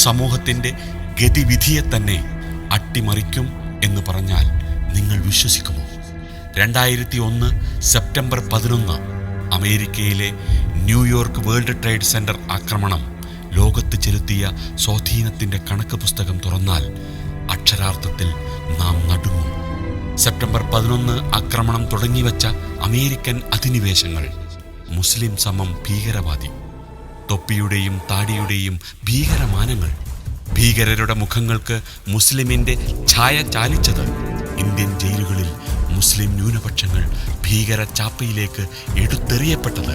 സമൂഹത്തിൻ്റെ ഗതിവിധിയെ തന്നെ അട്ടിമറിക്കും എന്ന് പറഞ്ഞാൽ നിങ്ങൾ വിശ്വസിക്കുമോ? 2001 സെപ്റ്റംബർ 11 അമേരിക്കയിലെ ന്യൂയോർക്ക് വേൾഡ് ട്രേഡ് സെൻറ്റർ ആക്രമണം ലോകത്ത് ചെലുത്തിയ സ്വാധീനത്തിൻ്റെ കണക്ക് പുസ്തകം തുറന്നാൽ അക്ഷരാർത്ഥത്തിൽ നാം നടുങ്ങും. സെപ്റ്റംബർ 11 ആക്രമണം തുടങ്ങിവെച്ച അമേരിക്കൻ അധിനിവേശങ്ങൾ മുസ്ലിം സമം ഭീകരവാദി, തൊപ്പിയുടെയും താടിയുടെയും ഭീകരമാനങ്ങൾ, ഭീകരരുടെ മുഖങ്ങൾക്ക് മുസ്ലിമിൻ്റെ ഛായ ചാലിച്ചത്, ഇന്ത്യൻ ജയിലുകളിൽ മുസ്ലിം ന്യൂനപക്ഷങ്ങൾ ഭീകര ചാപ്പയിലേക്ക് എടുത്തെറിയപ്പെട്ടത്,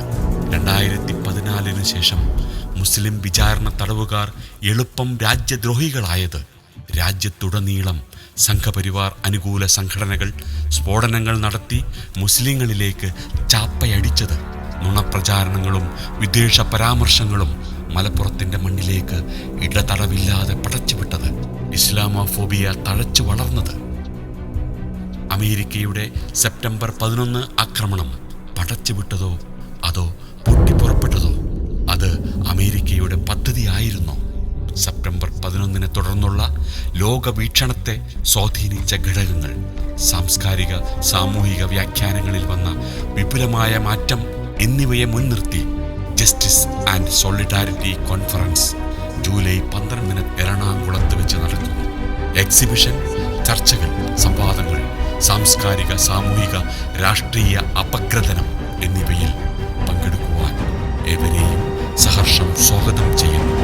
2014 ശേഷം മുസ്ലിം വിചാരണ തടവുകാർ എളുപ്പം രാജ്യദ്രോഹികളായത്, രാജ്യത്തുടനീളം സംഘപരിവാർ അനുകൂല സംഘടനകൾ സ്ഫോടനങ്ങൾ നടത്തി മുസ്ലിങ്ങളിലേക്ക് ചാപ്പയടിച്ചത്, നുണപ്രചാരണങ്ങളും വിദ്വേഷ പരാമർശങ്ങളും മലപ്പുറത്തിൻ്റെ മണ്ണിലേക്ക് ഇടതടവില്ലാതെ പടച്ചുവിട്ടത്, ഇസ്ലാമോഫോബിയ തഴച്ചു വളർന്നത്. അമേരിക്കയുടെ സെപ്റ്റംബർ 11 ആക്രമണം പടച്ചുവിട്ടതോ അതോ പൊട്ടിപ്പുറപ്പെട്ടതോ? അത് അമേരിക്കയുടെ പദ്ധതിയായിരുന്നോ? സെപ്റ്റംബർ 11 തുടർന്നുള്ള ലോകവീക്ഷണത്തെ സ്വാധീനിച്ച ഘടകങ്ങൾ, സാംസ്കാരിക സാമൂഹിക വ്യാഖ്യാനങ്ങളിൽ വന്ന വിപുലമായ മാറ്റം എന്നിവയെ മുൻനിർത്തി justice and solidarity conference July 12 എറണാകുളത്ത് വെച്ച് നടക്കുന്നു. എക്സിബിഷൻ, ചർച്ചകൾ, സംവാദങ്ങൾ, സാംസ്കാരിക സാമൂഹിക രാഷ്ട്രീയ അപഗ്രഥനം എന്നിവയിൽ പങ്കെടുക്കുവാൻ ഏവരെയും സഹർഷം സ്വാഗതം ചെയ്യുന്നു.